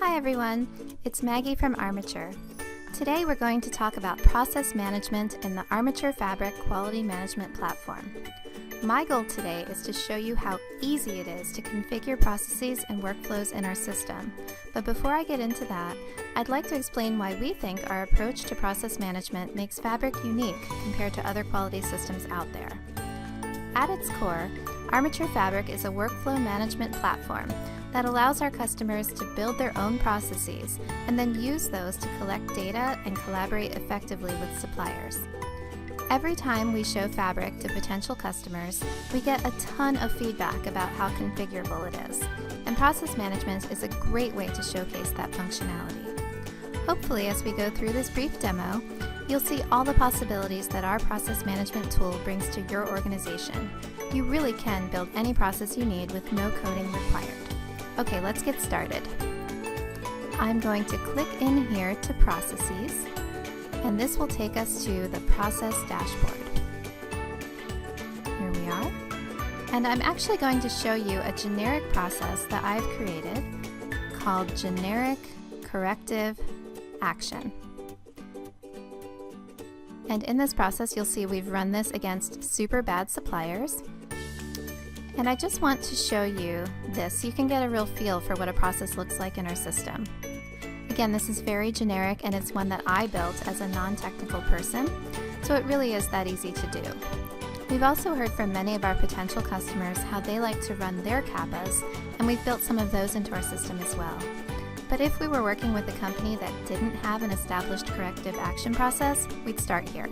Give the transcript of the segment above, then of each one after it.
Hi everyone, it's Maggie from Armature. Today we're going to talk about process management in the ARMATURE Fabric quality management platform. My goal today is to show you how easy it is to configure processes and workflows in our system. But before I get into that, I'd like to explain why we think our approach to process management makes Fabric unique compared to other quality systems out there. At its core, ARMATURE Fabric is a workflow management platform that allows our customers to build their own processes and then use those to collect data and collaborate effectively with suppliers. Every time we show Fabric to potential customers, we get a ton of feedback about how configurable it is, and process management is a great way to showcase that functionality. Hopefully, as we go through this brief demo, you'll see all the possibilities that our process management tool brings to your organization. You really can build any process you need with no coding required. Okay, let's get started. I'm going to click in here to Processes, and this will take us to the Process Dashboard. Here we are. And I'm actually going to show you a generic process that I've created called Generic Corrective Action. And in this process, you'll see we've run this against super bad suppliers. And I just want to show you this so you can get a real feel for what a process looks like in our system. Again, this is very generic and it's one that I built as a non-technical person, so it really is that easy to do. We've also heard from many of our potential customers how they like to run their CAPAs, and we've built some of those into our system as well. But if we were working with a company that didn't have an established corrective action process, we'd start here.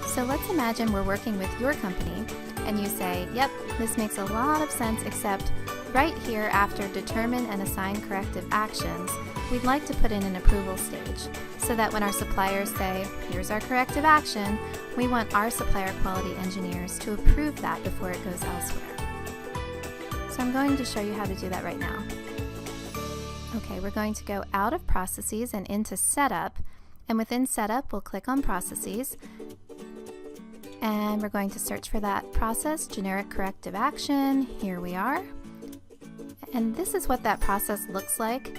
So let's imagine we're working with your company and you say, yep, this makes a lot of sense, except right here after determine and assign corrective actions, we'd like to put in an approval stage so that when our suppliers say, here's our corrective action, we want our supplier quality engineers to approve that before it goes elsewhere. So I'm going to show you how to do that right now. Okay, we're going to go out of Processes and into Setup, and within Setup we'll click on Processes, and we're going to search for that process, Generic Corrective Action. Here we are. And this is what that process looks like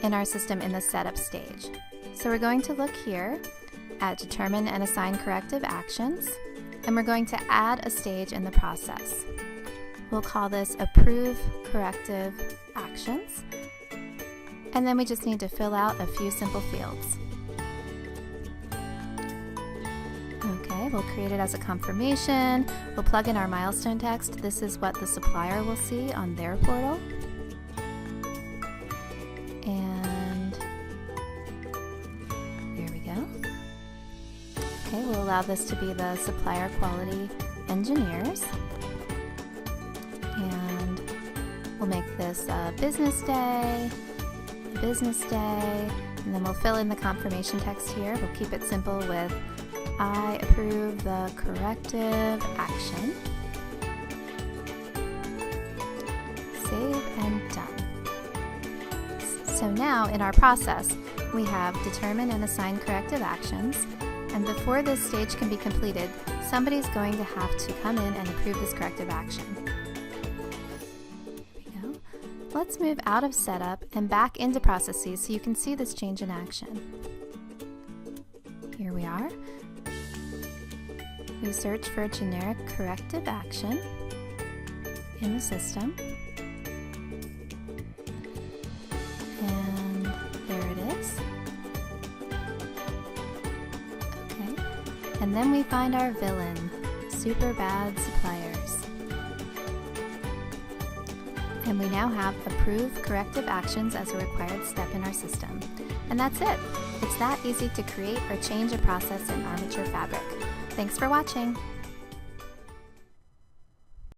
in our system in the setup stage. So we're going to look here at Determine and Assign Corrective Actions, and we're going to add a stage in the process. We'll call this Approve Corrective Actions. And then we just need to fill out a few simple fields. Okay, we'll create it as a confirmation. We'll plug in our milestone text. This is what the supplier will see on their portal. And here we go. Okay, we'll allow this to be the supplier quality engineers. And we'll make this a business day, and then we'll fill in the confirmation text here. We'll keep it simple with I approve the corrective action. Save and done. So now in our process, we have determine and assign corrective actions, and before this stage can be completed, somebody's going to have to come in and approve this corrective action. Let's move out of Setup and back into Processes so you can see this change in action. Here we are. We search for Generic Corrective Action in the system. And there it is. Okay. And then we find our villain, super bad suppliers. And we now have Approve Corrective Actions as a required step in our system. And that's it. It's that easy to create or change a process in ARMATURE Fabric. Thanks for watching.